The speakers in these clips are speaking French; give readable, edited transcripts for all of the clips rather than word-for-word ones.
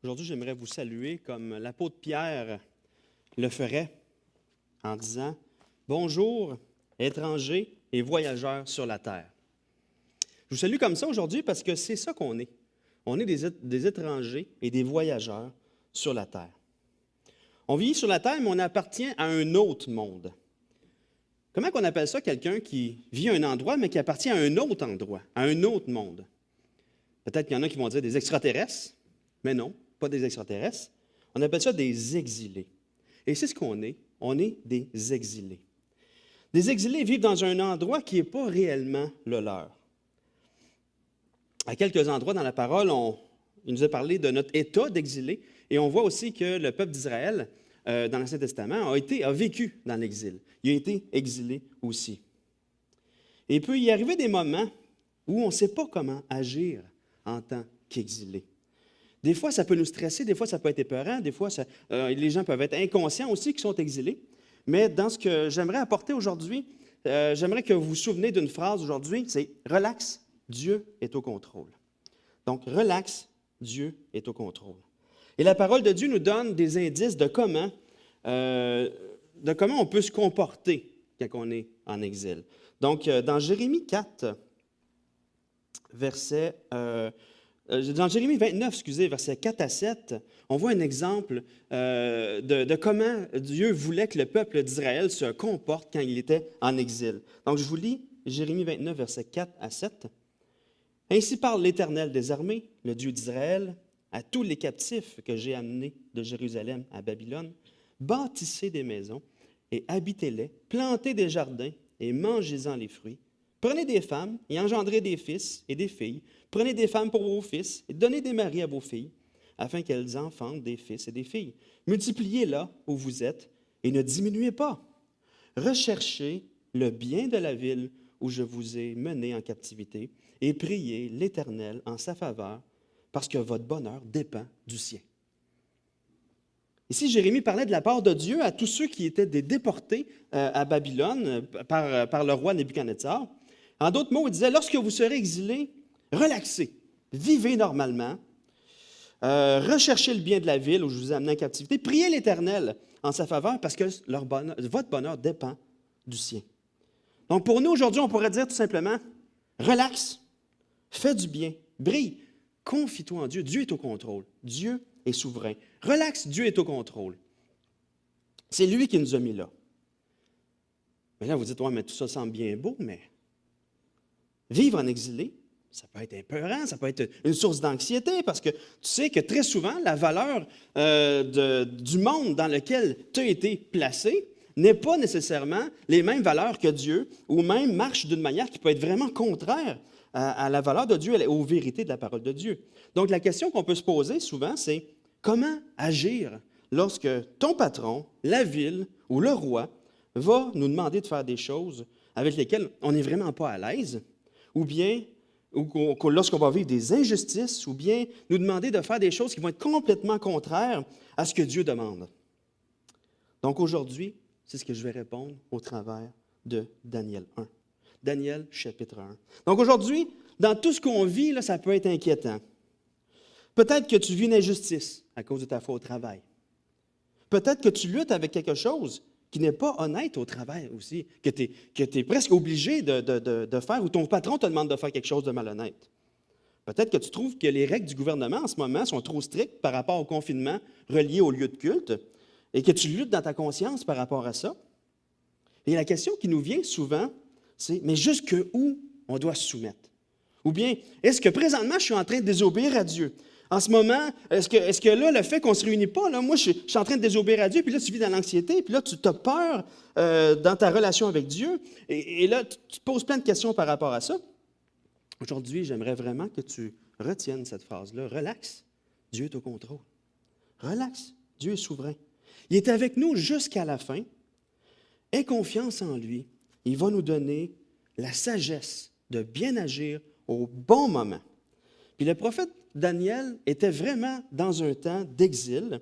Aujourd'hui, j'aimerais vous saluer comme l'apôtre Pierre le ferait en disant « Bonjour, étrangers et voyageurs sur la terre ». Je vous salue comme ça aujourd'hui parce que c'est ça qu'on est. On est des étrangers et des voyageurs sur la terre. On vit sur la terre, mais on appartient à un autre monde. Comment on appelle ça quelqu'un qui vit à un endroit, mais qui appartient à un autre endroit, à un autre monde? Peut-être qu'il y en a qui vont dire des extraterrestres, mais non, pas des extraterrestres. On appelle ça des exilés. Et c'est ce qu'on est. On est des exilés. Des exilés vivent dans un endroit qui n'est pas réellement le leur. À quelques endroits dans la parole, il nous a parlé de notre état d'exilé, et on voit aussi que le peuple d'Israël, dans l'Ancien Testament, a vécu dans l'exil. Il a été exilé aussi. Et il peut y arriver des moments où on ne sait pas comment agir en tant qu'exilé. Des fois, ça peut nous stresser, des fois, ça peut être épeurant, des fois, les gens peuvent être inconscients aussi qui sont exilés. Mais dans ce que j'aimerais apporter aujourd'hui, j'aimerais que vous vous souveniez d'une phrase aujourd'hui, c'est « Relax, Dieu est au contrôle ». Donc, relax, Dieu est au contrôle. Et la parole de Dieu nous donne des indices de comment on peut se comporter quand on est en exil. Donc, dans Jérémie 4, dans Jérémie 29, versets 4 à 7, on voit un exemple de comment Dieu voulait que le peuple d'Israël se comporte quand il était en exil. Donc, je vous lis Jérémie 29, versets 4 à 7. « Ainsi parle l'Éternel des armées, le Dieu d'Israël, à tous les captifs que j'ai amenés de Jérusalem à Babylone, bâtissez des maisons et habitez-les, plantez des jardins et mangez-en les fruits. Prenez des femmes et engendrez des fils et des filles. Prenez des femmes pour vos fils et donnez des maris à vos filles, afin qu'elles enfantent des fils et des filles. Multipliez là où vous êtes et ne diminuez pas. Recherchez le bien de la ville où je vous ai mené en captivité et priez l'Éternel en sa faveur, parce que votre bonheur dépend du sien. » Ici, Jérémie parlait de la part de Dieu à tous ceux qui étaient des déportés à Babylone par le roi Nebuchadnezzar. En d'autres mots, il disait, lorsque vous serez exilés, relaxez, vivez normalement, recherchez le bien de la ville où je vous ai amené en captivité, priez l'Éternel en sa faveur parce que votre bonheur dépend du sien. Donc pour nous, aujourd'hui, on pourrait dire tout simplement, relaxe, fais du bien, brille, confie-toi en Dieu, Dieu est au contrôle, Dieu est souverain. Relaxe, Dieu est au contrôle. C'est lui qui nous a mis là. Mais là, vous dites, ouais, mais tout ça semble bien beau, mais vivre en exilé, ça peut être épeurant, ça peut être une source d'anxiété, parce que tu sais que très souvent, la valeur du monde dans lequel tu as été placé n'est pas nécessairement les mêmes valeurs que Dieu, ou même marche d'une manière qui peut être vraiment contraire à la valeur de Dieu et aux vérités de la parole de Dieu. Donc, la question qu'on peut se poser souvent, c'est comment agir lorsque ton patron, la ville ou le roi va nous demander de faire des choses avec lesquelles on n'est vraiment pas à l'aise, ou bien lorsqu'on va vivre des injustices, ou bien nous demander de faire des choses qui vont être complètement contraires à ce que Dieu demande. Donc aujourd'hui, c'est ce que je vais répondre au travers de Daniel 1. Daniel, chapitre 1. Donc aujourd'hui, dans tout ce qu'on vit, là, ça peut être inquiétant. Peut-être que tu vis une injustice à cause de ta foi au travail. Peut-être que tu luttes avec quelque chose qui n'est pas honnête au travail aussi, que tu es presque obligé de faire, ou ton patron te demande de faire quelque chose de malhonnête. Peut-être que tu trouves que les règles du gouvernement en ce moment sont trop strictes par rapport au confinement relié au lieu de culte, et que tu luttes dans ta conscience par rapport à ça. Et la question qui nous vient souvent, c'est « mais jusqu'où on doit se soumettre? » Ou bien, est-ce que présentement, je suis en train de désobéir à Dieu? En ce moment, est-ce que là, le fait qu'on ne se réunit pas, là, moi, je suis en train de désobéir à Dieu, puis là, tu vis dans l'anxiété, puis là, tu as peur dans ta relation avec Dieu, et là, tu te poses plein de questions par rapport à ça. Aujourd'hui, j'aimerais vraiment que tu retiennes cette phrase-là. Relax, Dieu est au contrôle. Relax, Dieu est souverain. Il est avec nous jusqu'à la fin. Aie confiance en lui. Il va nous donner la sagesse de bien agir au bon moment. Puis le prophète Daniel était vraiment dans un temps d'exil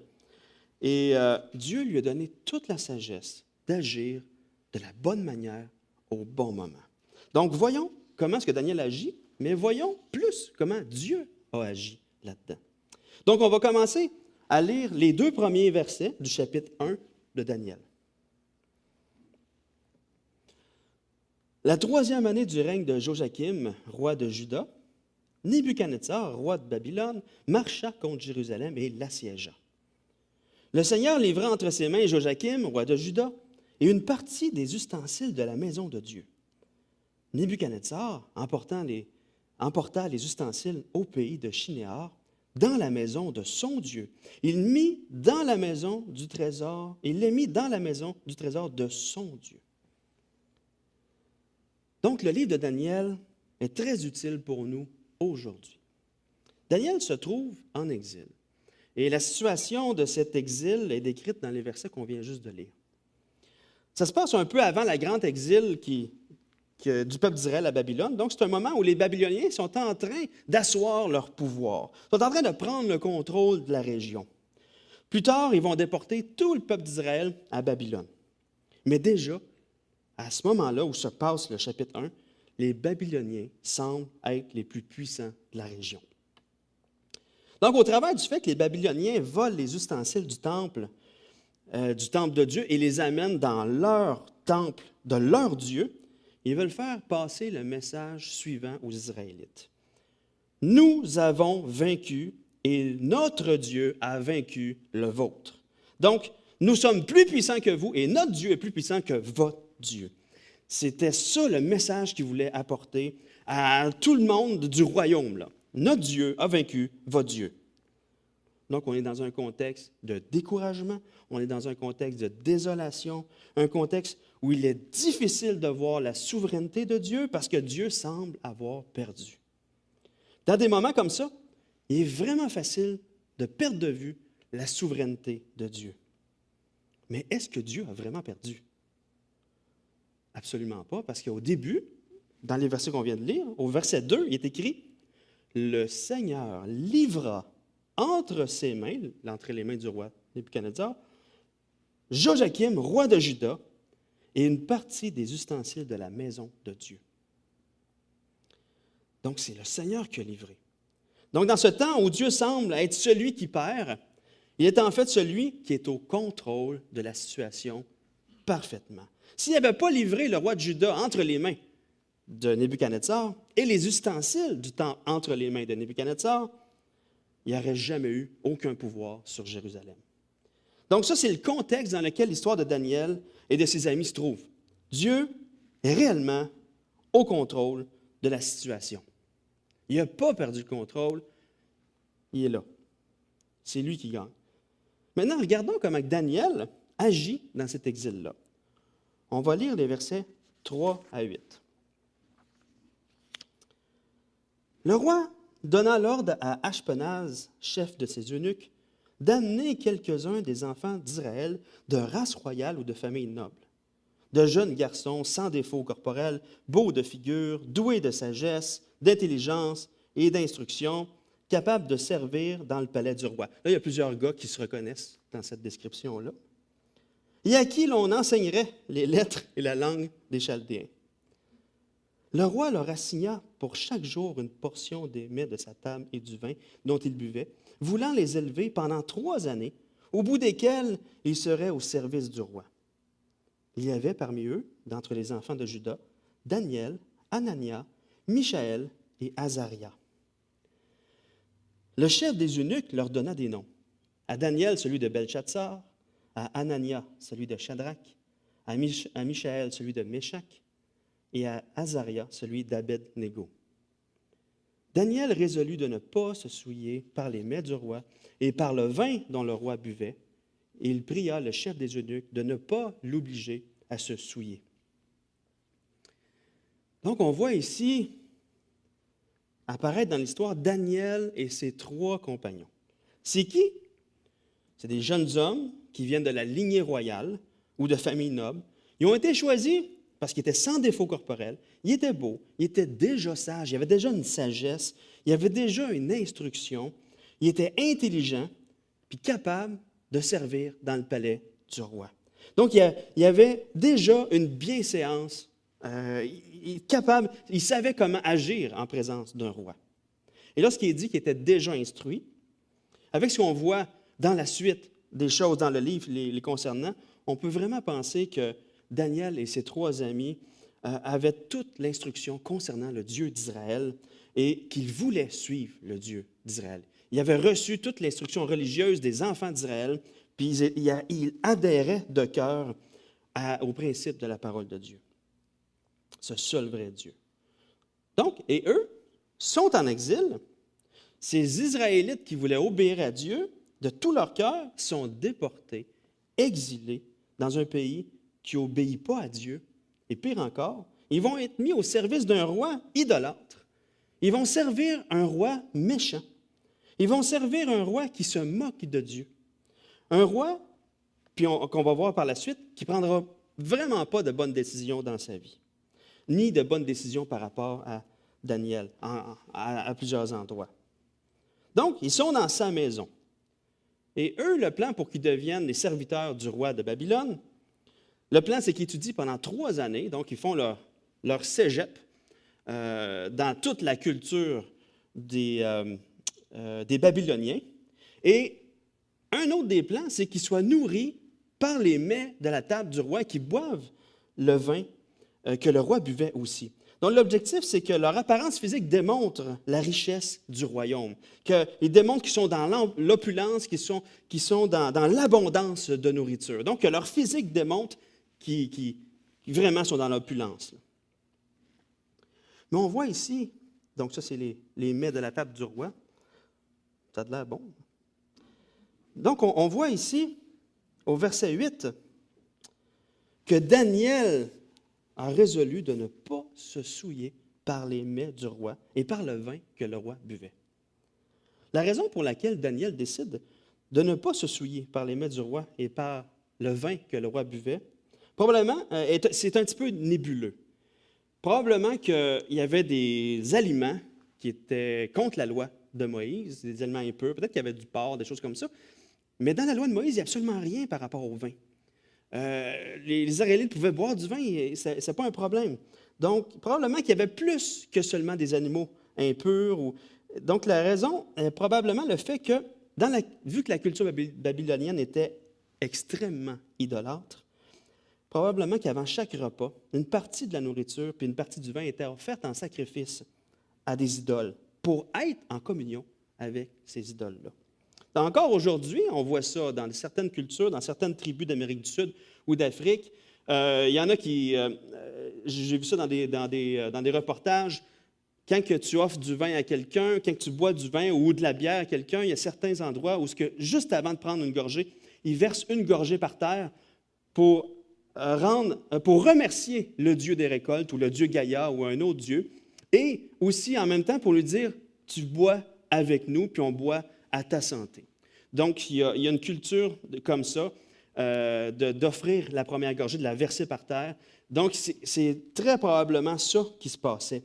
et Dieu lui a donné toute la sagesse d'agir de la bonne manière au bon moment. Donc, voyons comment est-ce que Daniel agit, mais voyons plus comment Dieu a agi là-dedans. Donc, on va commencer à lire les 2 premiers versets du chapitre 1 de Daniel. La 3e année du règne de Joachim, roi de Juda, Nebuchadnezzar, roi de Babylone, marcha contre Jérusalem et l'assiégea. Le Seigneur livra entre ses mains Joachim, roi de Juda, et une partie des ustensiles de la maison de Dieu. Nebuchadnezzar emporta les ustensiles au pays de Shinéar, dans la maison de son Dieu. Il les mit dans la maison du trésor de son Dieu. Donc, le livre de Daniel est très utile pour nous aujourd'hui. Daniel se trouve en exil. Et la situation de cet exil est décrite dans les versets qu'on vient juste de lire. Ça se passe un peu avant la grande exil du peuple d'Israël à Babylone. Donc, c'est un moment où les Babyloniens sont en train d'asseoir leur pouvoir, sont en train de prendre le contrôle de la région. Plus tard, ils vont déporter tout le peuple d'Israël à Babylone. Mais déjà, à ce moment-là où se passe le chapitre 1, les Babyloniens semblent être les plus puissants de la région. Donc, au travers du fait que les Babyloniens volent les ustensiles du temple de Dieu et les amènent dans leur temple de leur Dieu, ils veulent faire passer le message suivant aux Israélites. Nous avons vaincu et notre Dieu a vaincu le vôtre. Donc, nous sommes plus puissants que vous et notre Dieu est plus puissant que votre Dieu. C'était ça le message qu'il voulait apporter à tout le monde du royaume, là. Notre Dieu a vaincu votre Dieu. Donc, on est dans un contexte de découragement, on est dans un contexte de désolation, un contexte où il est difficile de voir la souveraineté de Dieu parce que Dieu semble avoir perdu. Dans des moments comme ça, il est vraiment facile de perdre de vue la souveraineté de Dieu. Mais est-ce que Dieu a vraiment perdu? Absolument pas, parce qu'au début, dans les versets qu'on vient de lire, au verset 2, il est écrit « Le Seigneur livra entre ses mains, entre les mains du roi Nebuchadnezzar, Joachim, roi de Juda, et une partie des ustensiles de la maison de Dieu. » Donc, c'est le Seigneur qui a livré. Donc, dans ce temps où Dieu semble être celui qui perd, il est en fait celui qui est au contrôle de la situation parfaitement. S'il n'avait pas livré le roi de Juda entre les mains de Nebuchadnezzar et les ustensiles du temple entre les mains de Nebuchadnezzar, il n'y aurait jamais eu aucun pouvoir sur Jérusalem. Donc ça, c'est le contexte dans lequel l'histoire de Daniel et de ses amis se trouve. Dieu est réellement au contrôle de la situation. Il n'a pas perdu le contrôle, il est là. C'est lui qui gagne. Maintenant, regardons comment Daniel agit dans cet exil-là. On va lire les versets 3 à 8. Le roi donna l'ordre à Ashpenaz, chef de ses eunuques, d'amener quelques-uns des enfants d'Israël de race royale ou de famille noble, de jeunes garçons sans défaut corporel, beaux de figure, doués de sagesse, d'intelligence et d'instruction, capables de servir dans le palais du roi. Là, il y a plusieurs gars qui se reconnaissent dans cette description-là. Et à qui l'on enseignerait les lettres et la langue des Chaldéens. Le roi leur assigna pour chaque jour une portion des mets de sa table et du vin dont ils buvaient, voulant les élever pendant 3 années, au bout desquelles ils seraient au service du roi. Il y avait parmi eux, d'entre les enfants de Juda, Daniel, Anania, Michaël et Azaria. Le chef des eunuques leur donna des noms. À Daniel, celui de Belchatsar, à Anania, celui de Shadrach, à Michaël, celui de Méshach, et à Azaria, celui d'Abed-Négo. Daniel résolut de ne pas se souiller par les mets du roi et par le vin dont le roi buvait, et il pria le chef des eunuques de ne pas l'obliger à se souiller. Donc, on voit ici apparaître dans l'histoire Daniel et ses 3 compagnons. C'est qui? C'est des jeunes hommes qui viennent de la lignée royale ou de famille noble. Ils ont été choisis parce qu'ils étaient sans défaut corporel, ils étaient beaux, ils étaient déjà sages, il y avait déjà une sagesse, il y avait déjà une instruction, ils étaient intelligents puis capables de servir dans le palais du roi. Donc, il y avait déjà une bienséance, ils savaient comment agir en présence d'un roi. Et lorsqu'il dit qu'ils étaient déjà instruits, avec ce qu'on voit dans la suite des choses dans le livre les concernant, on peut vraiment penser que Daniel et ses 3 amis avaient toute l'instruction concernant le Dieu d'Israël et qu'ils voulaient suivre le Dieu d'Israël. Ils avaient reçu toute l'instruction religieuse des enfants d'Israël, puis ils adhéraient de cœur au principe de la parole de Dieu, ce seul vrai Dieu. Donc, et eux sont en exil. Ces Israélites qui voulaient obéir à Dieu de tout leur cœur sont déportés, exilés dans un pays qui n'obéit pas à Dieu. Et pire encore, ils vont être mis au service d'un roi idolâtre. Ils vont servir un roi méchant. Ils vont servir un roi qui se moque de Dieu. Un roi, puis qu'on va voir par la suite, qui ne prendra vraiment pas de bonnes décisions dans sa vie, ni de bonnes décisions par rapport à Daniel à plusieurs endroits. Donc, ils sont dans sa maison. Et eux, le plan pour qu'ils deviennent les serviteurs du roi de Babylone, le plan, c'est qu'ils étudient pendant 3 années, donc ils font leur cégep dans toute la culture des Babyloniens. Et un autre des plans, c'est qu'ils soient nourris par les mets de la table du roi, qu'ils boivent le vin que le roi buvait aussi. Donc, l'objectif, c'est que leur apparence physique démontre la richesse du royaume, qu'ils démontrent qu'ils sont dans l'opulence, qu'ils sont dans l'abondance de nourriture. Donc, que leur physique démontre qu'ils vraiment sont dans l'opulence. Mais on voit ici, donc ça, c'est les mets de la table du roi. Ça a de l'air bon. Donc, on voit ici, au verset 8, que Daniel a résolu de ne pas se souiller par les mets du roi et par le vin que le roi buvait. La raison pour laquelle Daniel décide de ne pas se souiller par les mets du roi et par le vin que le roi buvait, probablement, c'est un petit peu nébuleux. Probablement qu'il y avait des aliments qui étaient contre la loi de Moïse, des aliments impurs, peut-être qu'il y avait du porc, des choses comme ça, mais dans la loi de Moïse, il n'y a absolument rien par rapport au vin. Les Israélites pouvaient boire du vin, ce n'est pas un problème. Donc, probablement qu'il y avait plus que seulement des animaux impurs. Donc, la raison est probablement le fait que, vu que la culture babylonienne était extrêmement idolâtre, probablement qu'avant chaque repas, une partie de la nourriture puis une partie du vin était offerte en sacrifice à des idoles pour être en communion avec ces idoles-là. Encore aujourd'hui, on voit ça dans certaines cultures, dans certaines tribus d'Amérique du Sud ou d'Afrique. Il y en a qui, j'ai vu ça dans des reportages, quand que tu offres du vin à quelqu'un, quand que tu bois du vin ou de la bière à quelqu'un, il y a certains endroits où, juste avant de prendre une gorgée, ils versent une gorgée par terre pour remercier le Dieu des récoltes ou le Dieu Gaïa ou un autre Dieu, et aussi en même temps pour lui dire, tu bois avec nous, puis on boit à ta santé. Donc, il y a une culture comme ça, d'offrir la première gorgée, de la verser par terre. Donc, c'est très probablement ça qui se passait.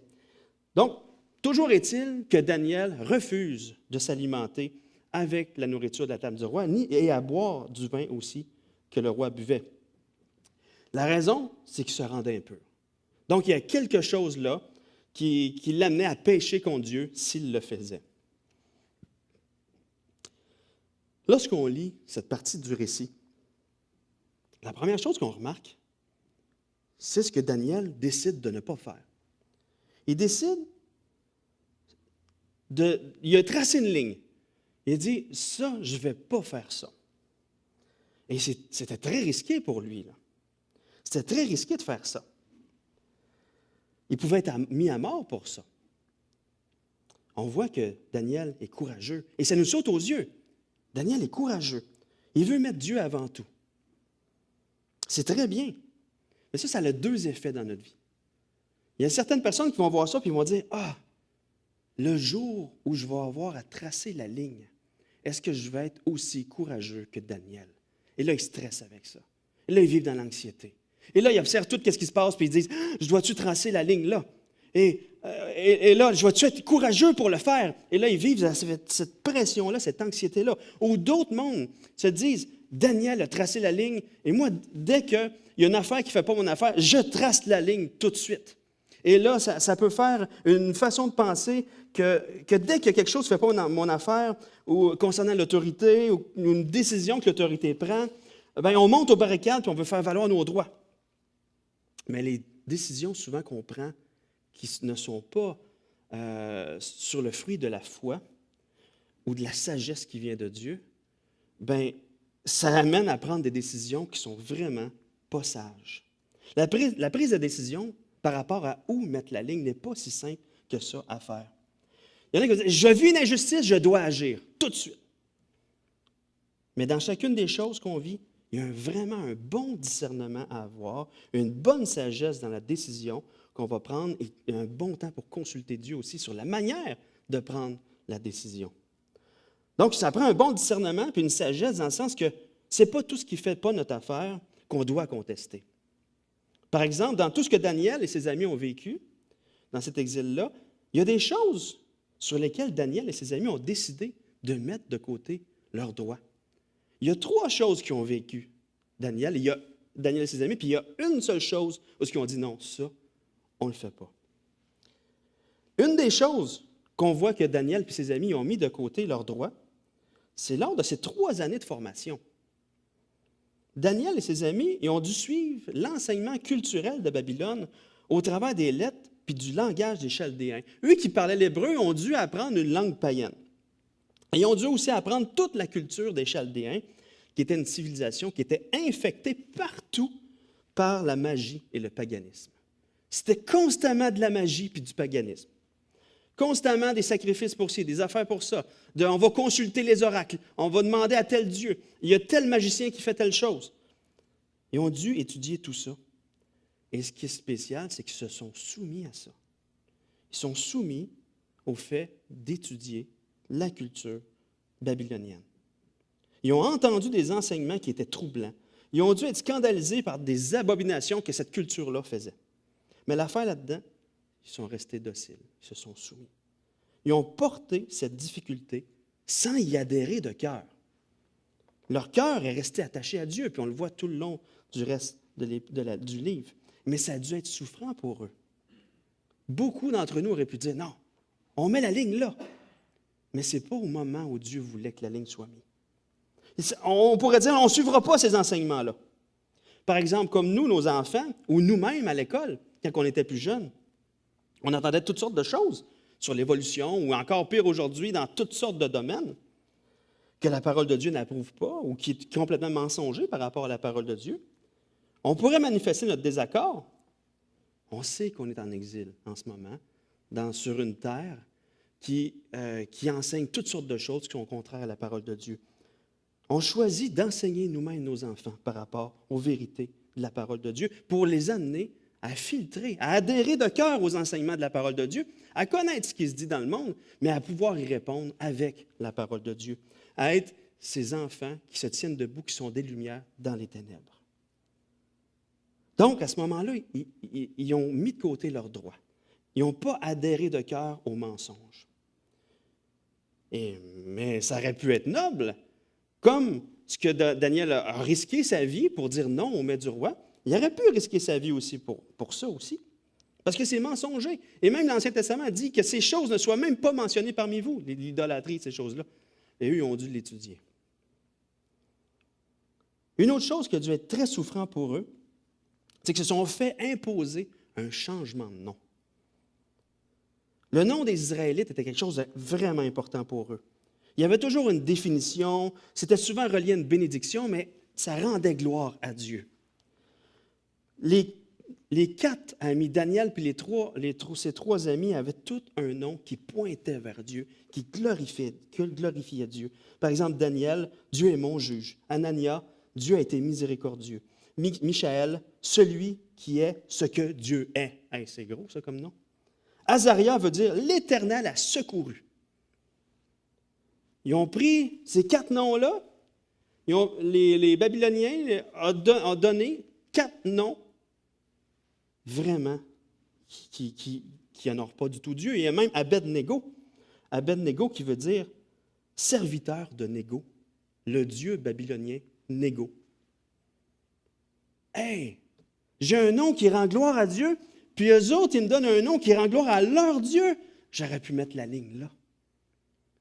Donc, toujours est-il que Daniel refuse de s'alimenter avec la nourriture de la table du roi, et à boire du vin aussi que le roi buvait. La raison, c'est qu'il se rendait impur. Donc, il y a quelque chose là qui l'amenait à pécher contre Dieu s'il le faisait. Lorsqu'on lit cette partie du récit, la première chose qu'on remarque, c'est ce que Daniel décide de ne pas faire. Il décide il a tracé une ligne. Il a dit, ça, je ne vais pas faire ça. Et c'était très risqué pour lui, là. C'était très risqué de faire ça. Il pouvait être mis à mort pour ça. On voit que Daniel est courageux. Et ça nous saute aux yeux. Daniel est courageux. Il veut mettre Dieu avant tout. C'est très bien. Mais ça a 2 effets dans notre vie. Il y a certaines personnes qui vont voir ça et vont dire, ah, le jour où je vais avoir à tracer la ligne, est-ce que je vais être aussi courageux que Daniel? Et là, ils stressent avec ça. Et là, ils vivent dans l'anxiété. Et là, ils observent tout ce qui se passe, puis ils disent, je dois-tu tracer la ligne là? Et là, je dois-tu être courageux pour le faire? Et là, ils vivent cette pression-là, cette anxiété-là. Ou d'autres mondes se disent, Daniel a tracé la ligne, et moi, dès qu'il y a une affaire qui ne fait pas mon affaire, je trace la ligne tout de suite. Et là, ça peut faire une façon de penser que dès qu'il y a quelque chose qui ne fait pas mon affaire, ou concernant l'autorité, ou une décision que l'autorité prend, bien, on monte aux barricades et on veut faire valoir nos droits. Mais les décisions souvent qu'on prend qui ne sont pas sur le fruit de la foi ou de la sagesse qui vient de Dieu, bien, ça amène à prendre des décisions qui sont vraiment pas sages. La prise de décision par rapport à où mettre la ligne n'est pas si simple que ça à faire. Il y en a qui disent, je vis une injustice, je dois agir tout de suite. Mais dans chacune des choses qu'on vit, il y a vraiment un bon discernement à avoir, une bonne sagesse dans la décision qu'on va prendre et un bon temps pour consulter Dieu aussi sur la manière de prendre la décision. Donc, ça prend un bon discernement puis une sagesse dans le sens que ce n'est pas tout ce qui ne fait pas notre affaire qu'on doit contester. Par exemple, dans tout ce que Daniel et ses amis ont vécu dans cet exil-là, il y a des choses sur lesquelles Daniel et ses amis ont décidé de mettre de côté leurs droits. Il y a 3 choses qu'ils ont vécues, Daniel et ses amis, puis il y a une seule chose où ils ont dit non, ça, on ne le fait pas. Une des choses qu'on voit que Daniel et ses amis ont mis de côté leurs droits, c'est lors de ces 3 années de formation. Daniel et ses amis ils ont dû suivre l'enseignement culturel de Babylone au travers des lettres puis du langage des Chaldéens. Eux qui parlaient l'hébreu ont dû apprendre une langue païenne. Et ils ont dû aussi apprendre toute la culture des Chaldéens, qui était une civilisation qui était infectée partout par la magie et le paganisme. C'était constamment de la magie puis du paganisme. Constamment des sacrifices pour ci, des affaires pour ça. On va consulter les oracles, on va demander à tel Dieu. Il y a tel magicien qui fait telle chose. Ils ont dû étudier tout ça. Et ce qui est spécial, c'est qu'ils se sont soumis à ça. Ils sont soumis au fait d'étudier la culture babylonienne. Ils ont entendu des enseignements qui étaient troublants. Ils ont dû être scandalisés par des abominations que cette culture-là faisait. Mais l'affaire là-dedans, ils sont restés dociles, ils se sont soumis. Ils ont porté cette difficulté sans y adhérer de cœur. Leur cœur est resté attaché à Dieu, puis on le voit tout le long du reste du livre. Mais ça a dû être souffrant pour eux. Beaucoup d'entre nous auraient pu dire, non, on met la ligne là. Mais ce n'est pas au moment où Dieu voulait que la ligne soit mise. On pourrait dire, on ne suivra pas ces enseignements-là. Par exemple, comme nous, nos enfants, ou nous-mêmes à l'école, quand on était plus jeunes, on entendait toutes sortes de choses sur l'évolution, ou encore pire aujourd'hui, dans toutes sortes de domaines, que la parole de Dieu n'approuve pas, ou qui est complètement mensonger par rapport à la parole de Dieu. On pourrait manifester notre désaccord. On sait qu'on est en exil en ce moment, sur une terre qui enseigne toutes sortes de choses qui sont contraires à la parole de Dieu. On choisit d'enseigner nous-mêmes nos enfants par rapport aux vérités de la parole de Dieu pour les amener à filtrer, à adhérer de cœur aux enseignements de la parole de Dieu, à connaître ce qui se dit dans le monde, mais à pouvoir y répondre avec la parole de Dieu, à être ces enfants qui se tiennent debout, qui sont des lumières dans les ténèbres. Donc, à ce moment-là, ils ont mis de côté leurs droits. Ils n'ont pas adhéré de cœur aux mensonges. Mais ça aurait pu être noble, comme ce que Daniel a risqué sa vie pour dire non au mets du roi. Il aurait pu risquer sa vie aussi pour ça aussi. Parce que c'est mensonger. Et même l'Ancien Testament dit que ces choses ne soient même pas mentionnées parmi vous, l'idolâtrie, ces choses-là. Et eux, ils ont dû l'étudier. Une autre chose qui a dû être très souffrant pour eux, c'est qu'ils se sont fait imposer un changement de nom. Le nom des Israélites était quelque chose de vraiment important pour eux. Il y avait toujours une définition, c'était souvent relié à une bénédiction, mais ça rendait gloire à Dieu. Les 4 amis, Daniel puis ces 3 amis avaient tous un nom qui pointait vers Dieu, qui glorifiait Dieu. Par exemple, Daniel, Dieu est mon juge. Anania, Dieu a été miséricordieux. Michaël, celui qui est ce que Dieu est. Hey, c'est gros ça comme nom. Azaria veut dire l'Éternel a secouru. Ils ont pris ces 4 noms-là, les Babyloniens ont donné 4 noms vraiment qui n'honorent pas du tout Dieu. Il y a même Abed-Négo. Abed-Négo qui veut dire serviteur de Négo, le dieu babylonien Négo. Hey, j'ai un nom qui rend gloire à Dieu, puis eux autres, ils me donnent un nom qui rend gloire à leur Dieu. j'aurais pu mettre la ligne là.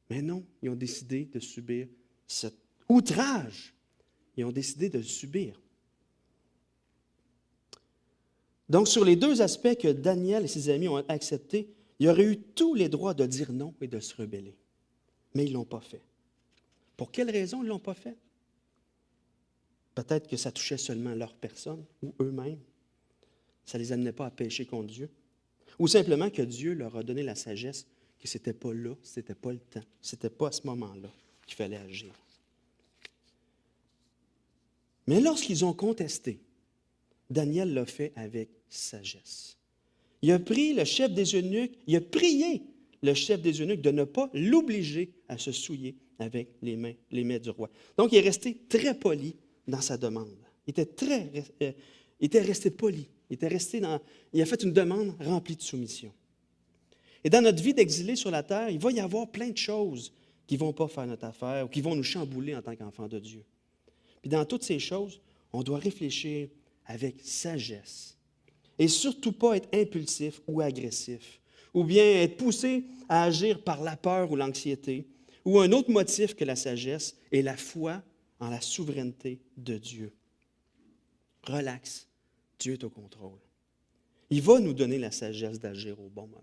Mais non, ils ont décidé de subir cet outrage. Ils ont décidé de le subir. Donc, sur les deux aspects que Daniel et ses amis ont acceptés, il aurait eu tous les droits de dire non et de se rebeller. Mais ils ne l'ont pas fait. Pour quelle raison ils ne l'ont pas fait? Peut-être que ça touchait seulement leur personne ou eux-mêmes. Ça ne les amenait pas à pécher contre Dieu. Ou simplement que Dieu leur a donné la sagesse que ce n'était pas là, ce n'était pas le temps, ce n'était pas à ce moment-là qu'il fallait agir. Mais lorsqu'ils ont contesté, Daniel l'a fait avec sagesse. Il a pris le chef des eunuques, il a prié le chef des eunuques de ne pas l'obliger à se souiller avec les mains du roi. Donc, il est resté très poli dans sa demande. Il était resté poli. Il a fait une demande remplie de soumission. Et dans notre vie d'exilé sur la terre, il va y avoir plein de choses qui ne vont pas faire notre affaire ou qui vont nous chambouler en tant qu'enfants de Dieu. Puis dans toutes ces choses, on doit réfléchir avec sagesse. Et surtout pas être impulsif ou agressif, ou bien être poussé à agir par la peur ou l'anxiété, ou un autre motif que la sagesse est la foi en la souveraineté de Dieu. Relax, Dieu est au contrôle. Il va nous donner la sagesse d'agir au bon moment.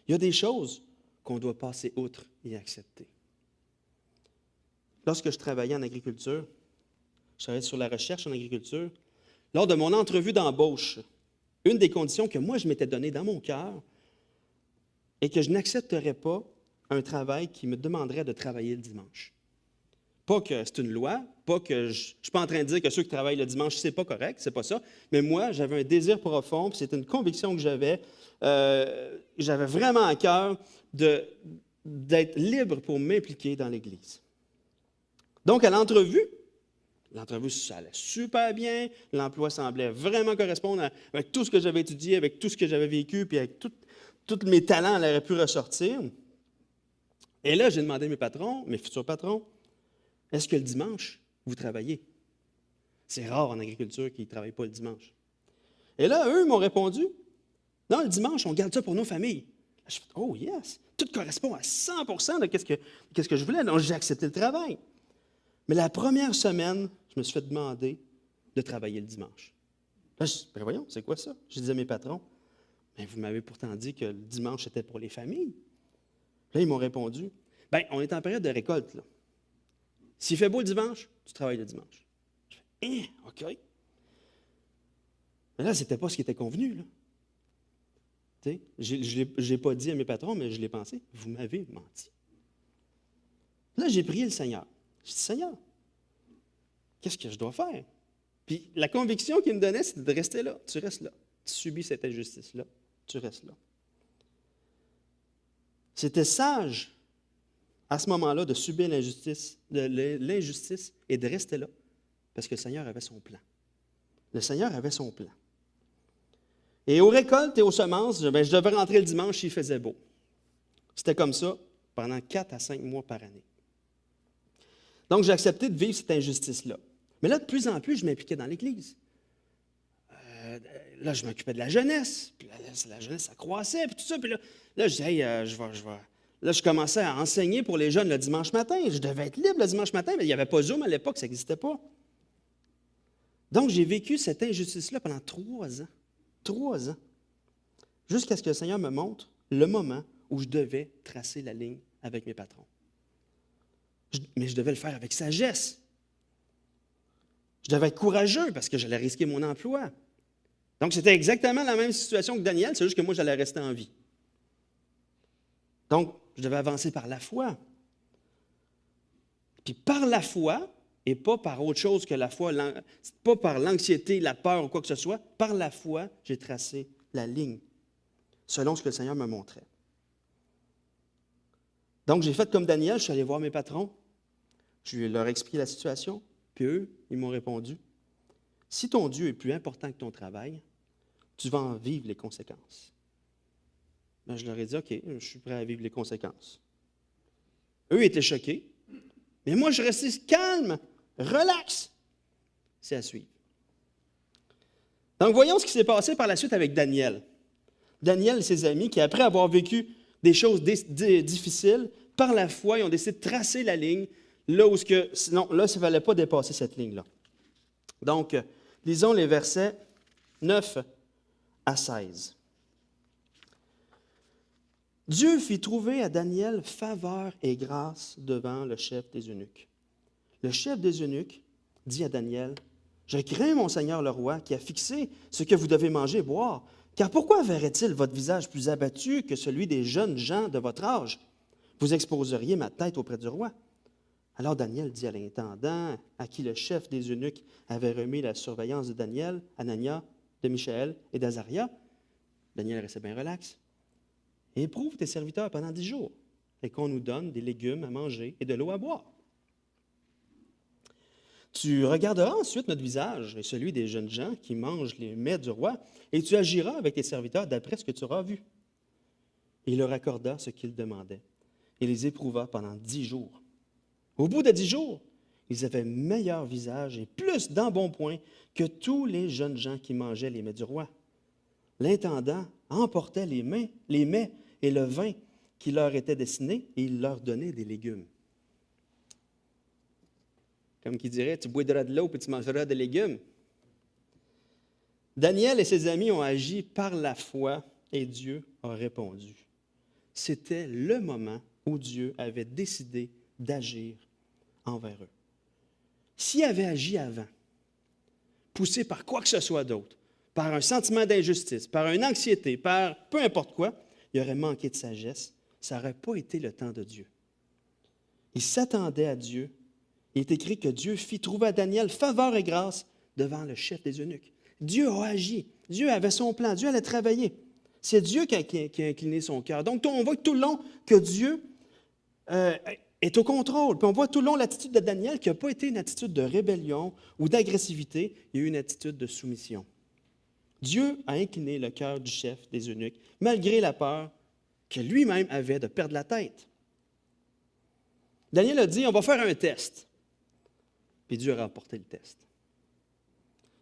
Il y a des choses qu'on doit passer outre et accepter. Lorsque je travaillais en agriculture, je travaillais sur la recherche en agriculture, lors de mon entrevue d'embauche, une des conditions que moi je m'étais donnée dans mon cœur est que je n'accepterais pas un travail qui me demanderait de travailler le dimanche. Pas que c'est une loi, pas que je ne suis pas en train de dire que ceux qui travaillent le dimanche, c'est pas correct, c'est pas ça. Mais moi, j'avais un désir profond, puis c'était une conviction que j'avais. J'avais vraiment à cœur d'être libre pour m'impliquer dans l'Église. Donc, à l'entrevue, ça allait super bien, l'emploi semblait vraiment correspondre avec tout ce que j'avais étudié, avec tout ce que j'avais vécu, puis avec tous mes talents, elle aurait pu ressortir. Et là, j'ai demandé à mes futurs patrons, est-ce que le dimanche, vous travaillez? C'est rare en agriculture qu'ils ne travaillent pas le dimanche. Et là, eux m'ont répondu, non, le dimanche, on garde ça pour nos familles. Je fais, oh yes, tout correspond à 100% de qu'est-ce que je voulais. Donc, j'ai accepté le travail. Mais la première semaine, je me suis fait demander de travailler le dimanche. Là, je dis, ben voyons, c'est quoi ça? Je disais à mes patrons, ben, vous m'avez pourtant dit que le dimanche, c'était pour les familles. Là, ils m'ont répondu, bien, on est en période de récolte, là. S'il fait beau le dimanche, tu travailles le dimanche. Je fais, OK. Mais là, ce n'était pas ce qui était convenu, là. Je n'ai pas dit à mes patrons, mais je l'ai pensé. Vous m'avez menti. Là, j'ai prié le Seigneur. Je dis, Seigneur, qu'est-ce que je dois faire? Puis la conviction qu'il me donnait, c'était de rester là. Tu restes là. Tu subis cette injustice-là. Tu restes là. C'était sage, à ce moment-là, de subir l'injustice et de rester là, parce que le Seigneur avait son plan. Le Seigneur avait son plan. Et aux récoltes et aux semences, je devais rentrer le dimanche s'il faisait beau. C'était comme ça pendant 4 à 5 mois par année. Donc, j'ai accepté de vivre cette injustice-là. Mais là, de plus en plus, je m'impliquais dans l'Église. Là, je m'occupais de la jeunesse. Puis la jeunesse, ça croissait, puis tout ça. Puis là je disais, hey, je vais. Là, je commençais à enseigner pour les jeunes le dimanche matin. Je devais être libre le dimanche matin, mais il n'y avait pas Zoom à l'époque, ça n'existait pas. Donc, j'ai vécu cette injustice-là pendant 3 ans. 3 ans. Jusqu'à ce que le Seigneur me montre le moment où je devais tracer la ligne avec mes patrons. Mais je devais le faire avec sagesse. Je devais être courageux parce que j'allais risquer mon emploi. Donc, c'était exactement la même situation que Daniel, c'est juste que moi, j'allais rester en vie. Donc, je devais avancer par la foi. Puis par la foi, et pas par autre chose que la foi, pas par l'anxiété, la peur ou quoi que ce soit, par la foi, j'ai tracé la ligne, selon ce que le Seigneur me montrait. Donc, j'ai fait comme Daniel, je suis allé voir mes patrons, je leur ai expliqué la situation, puis eux, ils m'ont répondu, « Si ton Dieu est plus important que ton travail, tu vas en vivre les conséquences. » Ben, je leur ai dit, « OK, je suis prêt à vivre les conséquences. » Eux étaient choqués, mais moi, je restais calme, relax. C'est à suivre. Donc, voyons ce qui s'est passé par la suite avec Daniel. Daniel et ses amis qui, après avoir vécu des choses difficiles, par la foi, ils ont décidé de tracer la ligne là où sinon, là, ça ne fallait pas dépasser cette ligne-là. Donc, lisons les versets 9 à 16. Dieu fit trouver à Daniel faveur et grâce devant le chef des eunuques. Le chef des eunuques dit à Daniel, « Je crains mon Seigneur le roi qui a fixé ce que vous devez manger et boire, car pourquoi verrait-il votre visage plus abattu que celui des jeunes gens de votre âge? Vous exposeriez ma tête auprès du roi. » Alors Daniel dit à l'intendant, à qui le chef des eunuques avait remis la surveillance de Daniel, Anania, de Michaël et d'Azaria. Daniel restait bien relax. « Éprouve tes serviteurs pendant 10 jours, et qu'on nous donne des légumes à manger et de l'eau à boire. Tu regarderas ensuite notre visage et celui des jeunes gens qui mangent les mets du roi, et tu agiras avec tes serviteurs d'après ce que tu auras vu. » Et il leur accorda ce qu'ils demandaient, et les éprouva pendant 10 jours. Au bout de 10 jours, ils avaient meilleur visage et plus d'embonpoint que tous les jeunes gens qui mangeaient les mets du roi. L'intendant emportait les mets et le vin qui leur était destiné, et il leur donnait des légumes. Comme qui dirait, tu boiras de l'eau puis tu mangeras des légumes. Daniel et ses amis ont agi par la foi et Dieu a répondu. C'était le moment où Dieu avait décidé d'agir envers eux. S'il avait agi avant, poussé par quoi que ce soit d'autre, par un sentiment d'injustice, par une anxiété, par peu importe quoi, il aurait manqué de sagesse. Ça n'aurait pas été le temps de Dieu. Il s'attendait à Dieu. Il est écrit que Dieu fit trouver à Daniel faveur et grâce devant le chef des eunuques. Dieu a agi. Dieu avait son plan. Dieu allait travailler. C'est Dieu qui a incliné son cœur. Donc, on voit tout le long que Dieu est au contrôle. Puis on voit tout le long l'attitude de Daniel qui n'a pas été une attitude de rébellion ou d'agressivité. Il y a eu une attitude de soumission. Dieu a incliné le cœur du chef des eunuques, malgré la peur que lui-même avait de perdre la tête. Daniel a dit, on va faire un test. Puis Dieu a remporté le test.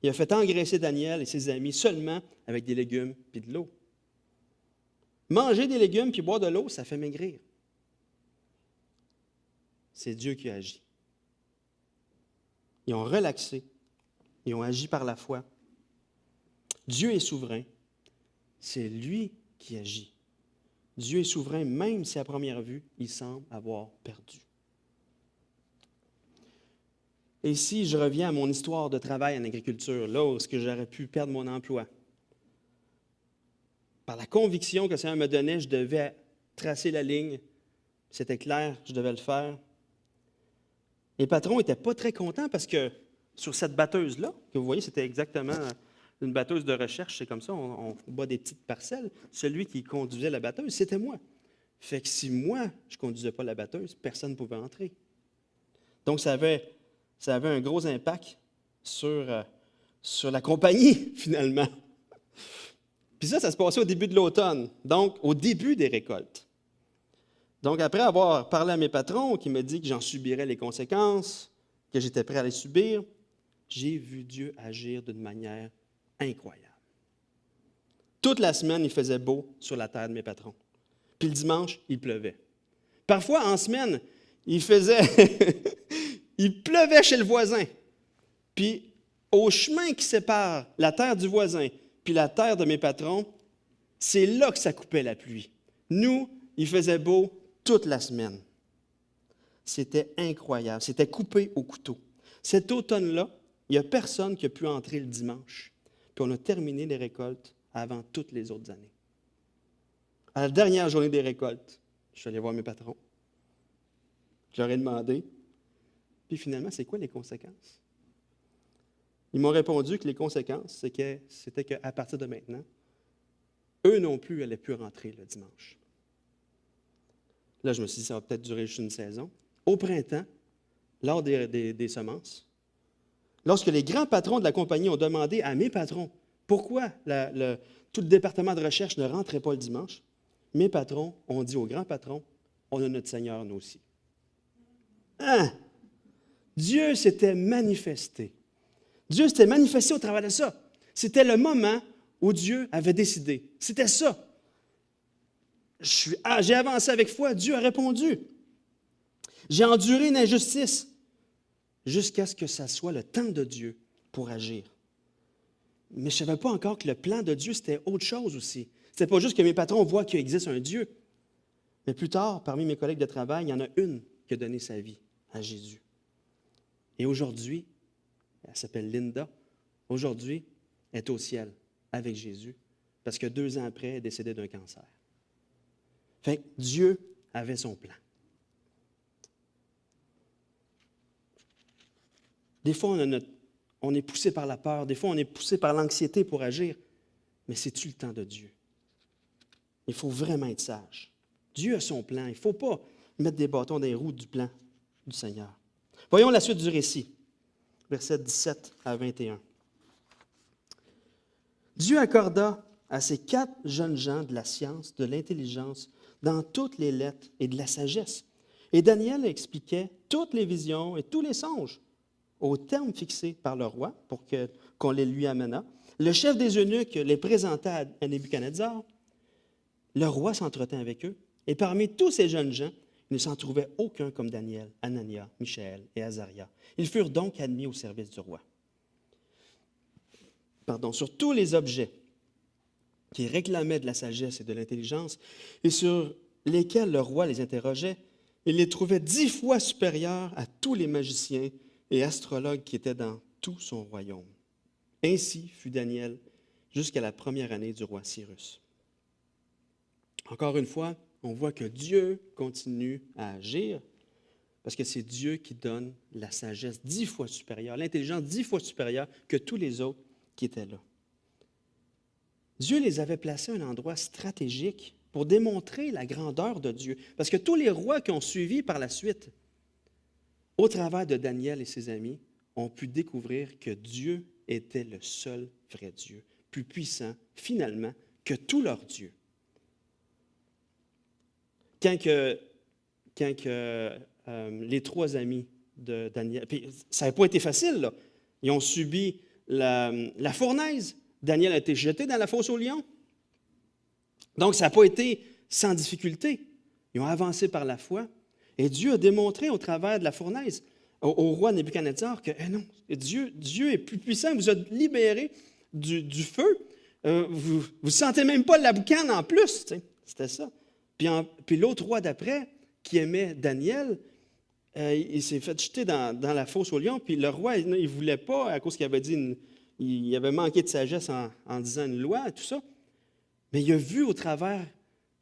Il a fait engraisser Daniel et ses amis seulement avec des légumes et de l'eau. Manger des légumes puis boire de l'eau, ça fait maigrir. C'est Dieu qui a agi. Ils ont relaxé. Ils ont agi par la foi. Dieu est souverain. C'est lui qui agit. Dieu est souverain même si à première vue, il semble avoir perdu. Et ici, je reviens à mon histoire de travail en agriculture, là où j'aurais pu perdre mon emploi. Par la conviction que le Seigneur me donnait, je devais tracer la ligne. C'était clair, je devais le faire. Les patrons n'étaient pas très contents parce que sur cette batteuse-là, que vous voyez, c'était exactement une batteuse de recherche, c'est comme ça, on bat des petites parcelles. Celui qui conduisait la batteuse, c'était moi. Fait que si moi, je ne conduisais pas la batteuse, personne ne pouvait entrer. Donc, ça avait un gros impact sur la compagnie, finalement. Puis ça se passait au début de l'automne, donc au début des récoltes. Donc, après avoir parlé à mes patrons, qui me dit que j'en subirais les conséquences, que j'étais prêt à les subir, j'ai vu Dieu agir d'une manière incroyable. Toute la semaine, il faisait beau sur la terre de mes patrons. Puis le dimanche, il pleuvait. Parfois, en semaine, il pleuvait chez le voisin. Puis, au chemin qui sépare la terre du voisin puis la terre de mes patrons, c'est là que ça coupait la pluie. Nous, il faisait beau toute la semaine. C'était incroyable. C'était coupé au couteau. Cet automne-là, il n'y a personne qui a pu entrer le dimanche. Puis on a terminé les récoltes avant toutes les autres années. À la dernière journée des récoltes, je suis allé voir mes patrons. Je leur ai demandé, puis finalement, c'est quoi les conséquences? Ils m'ont répondu que les conséquences, c'était qu'à partir de maintenant, eux non plus n'allaient plus rentrer le dimanche. Là, je me suis dit, ça va peut-être durer juste une saison. Au printemps, lors des semences, lorsque les grands patrons de la compagnie ont demandé à mes patrons pourquoi tout le département de recherche ne rentrait pas le dimanche, mes patrons ont dit aux grands patrons, on a notre Seigneur, nous aussi. Hein? Dieu s'était manifesté. Dieu s'était manifesté au travers de ça. C'était le moment où Dieu avait décidé. C'était ça. j'ai avancé avec foi, Dieu a répondu. J'ai enduré une injustice jusqu'à ce que ça soit le temps de Dieu pour agir. Mais je ne savais pas encore que le plan de Dieu, c'était autre chose aussi. Ce n'était pas juste que mes patrons voient qu'il existe un Dieu. Mais plus tard, parmi mes collègues de travail, il y en a une qui a donné sa vie à Jésus. Et aujourd'hui, elle s'appelle Linda. Aujourd'hui, elle est au ciel avec Jésus parce que 2 ans après, elle est décédée d'un cancer. Fait que Dieu avait son plan. Des fois, on est poussé par la peur, des fois, on est poussé par l'anxiété pour agir. Mais c'est-tu le temps de Dieu? Il faut vraiment être sage. Dieu a son plan. Il ne faut pas mettre des bâtons dans les roues du plan du Seigneur. Voyons la suite du récit, versets 17 à 21. Dieu accorda à ces 4 jeunes gens de la science, de l'intelligence, dans toutes les lettres et de la sagesse. Et Daniel expliquait toutes les visions et tous les songes au terme fixé par le roi pour qu'on les lui amena. Le chef des eunuques les présenta à Nebuchadnezzar. Le roi s'entretint avec eux. Et parmi tous ces jeunes gens, il ne s'en trouvait aucun comme Daniel, Anania, Michaël et Azaria. Ils furent donc admis au service du roi. Sur tous les objets qui réclamaient de la sagesse et de l'intelligence et sur lesquels le roi les interrogeait, il les trouvait 10 fois supérieurs à tous les magiciens et astrologues qui étaient dans tout son royaume. Ainsi fut Daniel jusqu'à la première année du roi Cyrus. Encore une fois, on voit que Dieu continue à agir parce que c'est Dieu qui donne la sagesse 10 fois supérieure, l'intelligence 10 fois supérieure que tous les autres qui étaient là. Dieu les avait placés à un endroit stratégique pour démontrer la grandeur de Dieu. Parce que tous les rois qui ont suivi par la suite, au travers de Daniel et ses amis, ont pu découvrir que Dieu était le seul vrai Dieu, plus puissant, finalement, que tous leurs dieux. Quand les 3 amis de Daniel, puis ça n'avait pas été facile, là. Ils ont subi la fournaise. Daniel a été jeté dans la fosse aux lions. Donc, ça n'a pas été sans difficulté. Ils ont avancé par la foi. Et Dieu a démontré au travers de la fournaise au roi Nebuchadnezzar que non, Dieu est plus puissant. Il vous a libéré du feu. Vous ne sentez même pas la boucane en plus. C'était ça. Puis l'autre roi d'après, qui aimait Daniel, il s'est fait jeter dans la fosse aux lions. Puis le roi, il ne voulait pas, à cause qu'il avait dit, il avait manqué de sagesse en disant une loi, tout ça. Mais il a vu au travers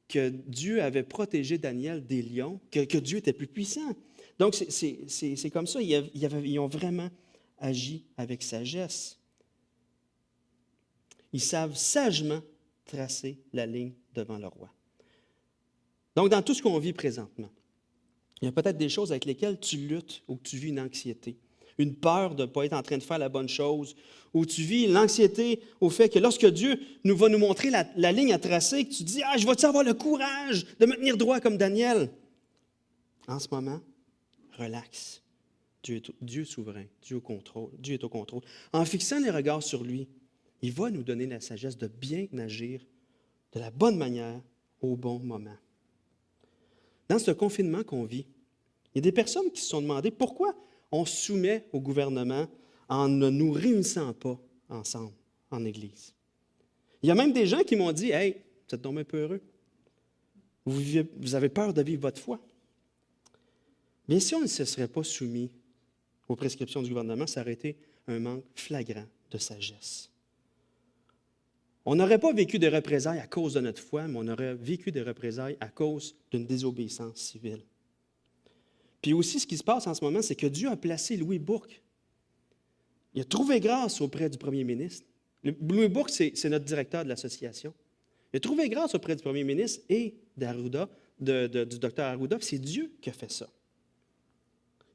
que Dieu avait protégé Daniel des lions, que Dieu était plus puissant. Donc, c'est comme ça. Ils ont vraiment agi avec sagesse. Ils savent sagement tracer la ligne devant le roi. Donc, dans tout ce qu'on vit présentement, il y a peut-être des choses avec lesquelles tu luttes ou que tu vis une anxiété, une peur de ne pas être en train de faire la bonne chose, ou tu vis l'anxiété au fait que lorsque Dieu va nous montrer la ligne à tracer, que tu dis « Ah, je vais-tu avoir le courage de me tenir droit comme Daniel? » En ce moment, relax. Dieu est souverain, Dieu est au contrôle. En fixant les regards sur lui, il va nous donner la sagesse de bien agir de la bonne manière au bon moment. Dans ce confinement qu'on vit, il y a des personnes qui se sont demandé pourquoi on se soumet au gouvernement en ne nous réunissant pas ensemble en Église. Il y a même des gens qui m'ont dit « Hey, vous êtes tombé un peu heureux. Vous avez peur de vivre votre foi. » Bien, si on ne se serait pas soumis aux prescriptions du gouvernement, ça aurait été un manque flagrant de sagesse. On n'aurait pas vécu de représailles à cause de notre foi, mais on aurait vécu des représailles à cause d'une désobéissance civile. Puis aussi, ce qui se passe en ce moment, c'est que Dieu a placé Louis Bourque. Il a trouvé grâce auprès du premier ministre. Louis Bourque, c'est notre directeur de l'association. Il a trouvé grâce auprès du premier ministre et du docteur Arruda, c'est Dieu qui a fait ça.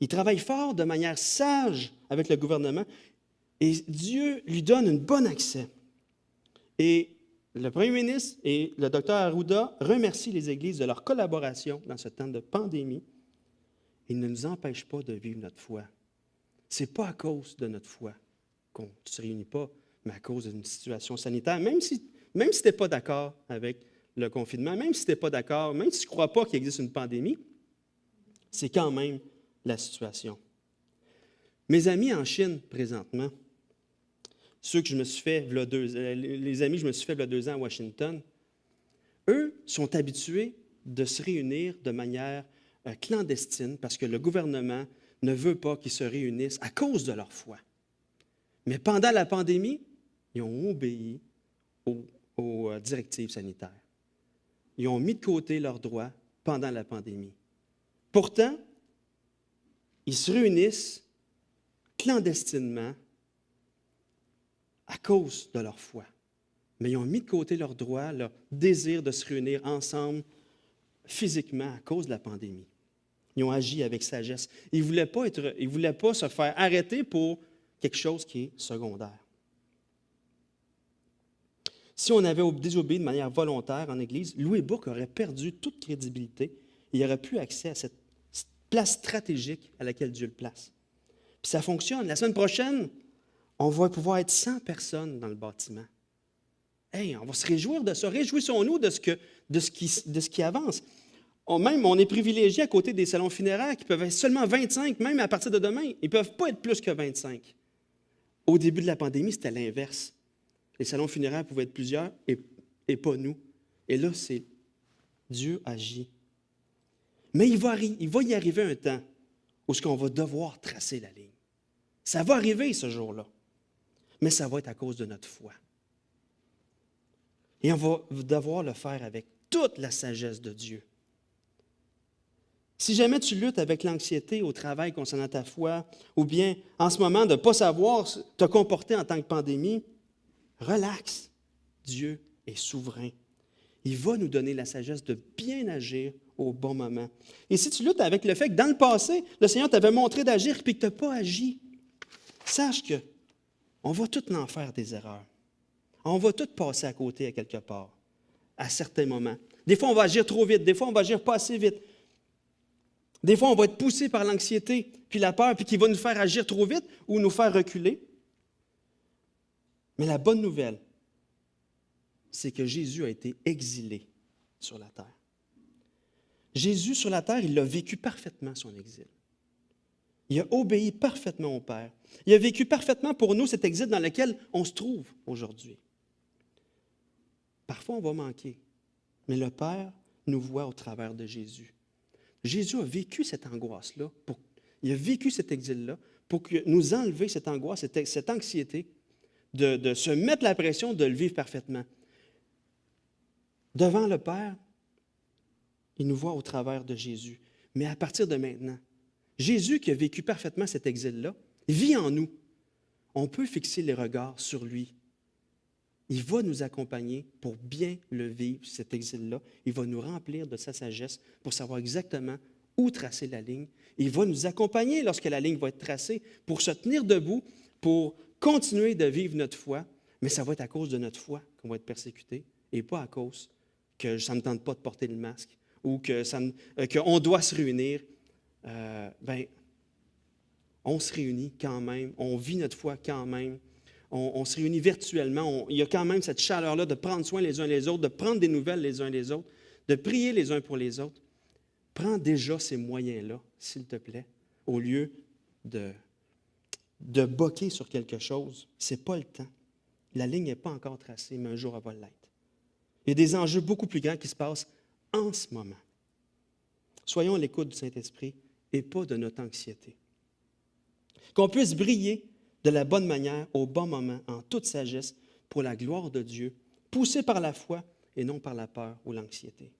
Il travaille fort de manière sage avec le gouvernement et Dieu lui donne un bon accès. Et le premier ministre et le docteur Arruda remercient les églises de leur collaboration dans ce temps de pandémie. Il ne nous empêche pas de vivre notre foi. Ce n'est pas à cause de notre foi qu'on ne se réunit pas, mais à cause d'une situation sanitaire, même si tu n'es pas d'accord avec le confinement, même si tu n'es pas d'accord, même si tu ne crois pas qu'il existe une pandémie, c'est quand même la situation. Mes amis en Chine, présentement, ceux que je me suis fait, les amis que je me suis fait il y a 2 ans à Washington, eux sont habitués de se réunir de manière clandestine parce que le gouvernement ne veut pas qu'ils se réunissent à cause de leur foi. Mais pendant la pandémie, ils ont obéi aux directives sanitaires. Ils ont mis de côté leurs droits pendant la pandémie. Pourtant, ils se réunissent clandestinement à cause de leur foi. Mais ils ont mis de côté leurs droits, leur désir de se réunir ensemble physiquement à cause de la pandémie. Ils ont agi avec sagesse. Ils ne voulaient pas se faire arrêter pour quelque chose qui est secondaire. Si on avait désobéi de manière volontaire en Église, Louis Bourque aurait perdu toute crédibilité. Il n'aurait plus accès à cette place stratégique à laquelle Dieu le place. Puis ça fonctionne. La semaine prochaine, on va pouvoir être 100 personnes dans le bâtiment. Hey, on va se réjouir de ça. Réjouissons-nous de ce qui avance. On est privilégié à côté des salons funéraires qui peuvent être seulement 25, même à partir de demain. Ils ne peuvent pas être plus que 25. Au début de la pandémie, c'était l'inverse. Les salons funéraires pouvaient être plusieurs et pas nous. Et là, c'est Dieu agit. Mais il va y arriver un temps où on va devoir tracer la ligne. Ça va arriver ce jour-là. Mais ça va être à cause de notre foi. Et on va devoir le faire avec toute la sagesse de Dieu. Si jamais tu luttes avec l'anxiété au travail concernant ta foi, ou bien en ce moment de ne pas savoir te comporter en tant que pandémie, relaxe. Dieu est souverain. Il va nous donner la sagesse de bien agir au bon moment. Et si tu luttes avec le fait que dans le passé, le Seigneur t'avait montré d'agir et que tu n'as pas agi, sache qu'on va tous en faire des erreurs. On va tous passer à côté à quelque part, à certains moments. Des fois, on va agir trop vite. Des fois, on va agir pas assez vite. Des fois, on va être poussé par l'anxiété, puis la peur, puis qui va nous faire agir trop vite ou nous faire reculer. Mais la bonne nouvelle, c'est que Jésus a été exilé sur la terre. Jésus, sur la terre, il a vécu parfaitement son exil. Il a obéi parfaitement au Père. Il a vécu parfaitement pour nous cet exil dans lequel on se trouve aujourd'hui. Parfois, on va manquer, mais le Père nous voit au travers de Jésus. Jésus a vécu cette angoisse-là, il a vécu cet exil-là pour nous enlever cette angoisse, cette anxiété, de se mettre la pression de le vivre parfaitement. Devant le Père, il nous voit au travers de Jésus. Mais à partir de maintenant, Jésus qui a vécu parfaitement cet exil-là, vit en nous. On peut fixer les regards sur lui. Il va nous accompagner pour bien le vivre, cet exil-là. Il va nous remplir de sa sagesse pour savoir exactement où tracer la ligne. Il va nous accompagner lorsque la ligne va être tracée pour se tenir debout, pour continuer de vivre notre foi. Mais ça va être à cause de notre foi qu'on va être persécuté et pas à cause que ça ne tente pas de porter le masque ou qu'on doit se réunir. On se réunit quand même, on vit notre foi quand même. On se réunit virtuellement. Il y a quand même cette chaleur-là de prendre soin les uns les autres, de prendre des nouvelles les uns les autres, de prier les uns pour les autres. Prends déjà ces moyens-là, s'il te plaît, au lieu de boquer sur quelque chose. Ce n'est pas le temps. La ligne n'est pas encore tracée, mais un jour, elle va l'être. Il y a des enjeux beaucoup plus grands qui se passent en ce moment. Soyons à l'écoute du Saint-Esprit et pas de notre anxiété. Qu'on puisse briller de la bonne manière, au bon moment, en toute sagesse, pour la gloire de Dieu, poussé par la foi et non par la peur ou l'anxiété.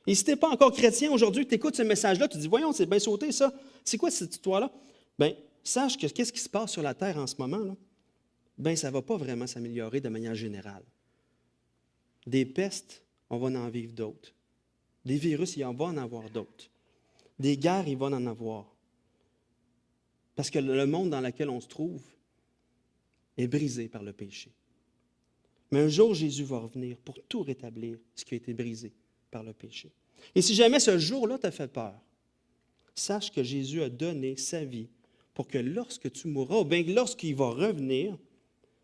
Et si tu n'es pas encore chrétien aujourd'hui, que tu écoutes ce message-là, tu te dis, voyons, c'est bien sauté ça. C'est quoi cette histoire-là? Bien, sache que qu'est-ce qui se passe sur la terre en ce moment, là? Bien, ça ne va pas vraiment s'améliorer de manière générale. Des pestes, on va en vivre d'autres. Des virus, il va en avoir d'autres. Des guerres, il va en avoir. Parce que le monde dans lequel on se trouve est brisé par le péché. Mais un jour, Jésus va revenir pour tout rétablir, ce qui a été brisé par le péché. Et si jamais ce jour-là t'a fait peur, sache que Jésus a donné sa vie pour que lorsque tu mourras, ou bien lorsqu'il va revenir,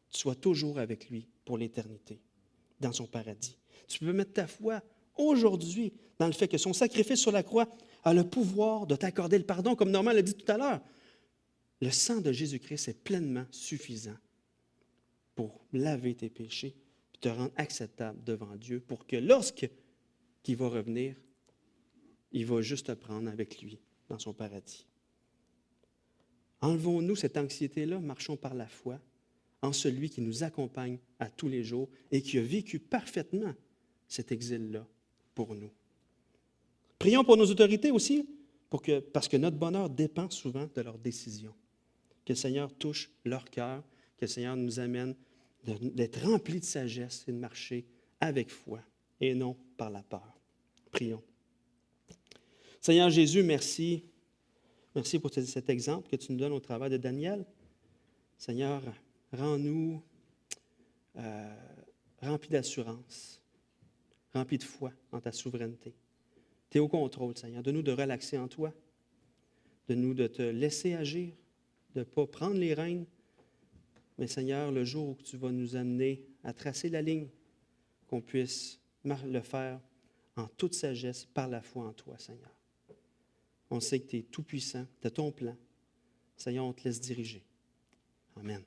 tu sois toujours avec lui pour l'éternité, dans son paradis. Tu peux mettre ta foi aujourd'hui dans le fait que son sacrifice sur la croix a le pouvoir de t'accorder le pardon, comme Normand l'a dit tout à l'heure. Le sang de Jésus-Christ est pleinement suffisant pour laver tes péchés et te rendre acceptable devant Dieu pour que lorsqu'il va revenir, il va juste te prendre avec lui dans son paradis. Enlevons-nous cette anxiété-là, marchons par la foi en celui qui nous accompagne à tous les jours et qui a vécu parfaitement cet exil-là pour nous. Prions pour nos autorités aussi, parce que notre bonheur dépend souvent de leurs décisions. Que le Seigneur touche leur cœur, que le Seigneur nous amène d'être remplis de sagesse et de marcher avec foi et non par la peur. Prions. Seigneur Jésus, merci. Merci pour cet exemple que tu nous donnes au travers de Daniel. Seigneur, rends-nous remplis d'assurance, remplis de foi en ta souveraineté. Tu es au contrôle, Seigneur. Donne-nous de relaxer en toi, de te laisser agir, de ne pas prendre les rênes. Mais Seigneur, le jour où tu vas nous amener à tracer la ligne, qu'on puisse le faire en toute sagesse par la foi en toi, Seigneur. On sait que tu es tout-puissant, tu as ton plan. Seigneur, on te laisse diriger. Amen.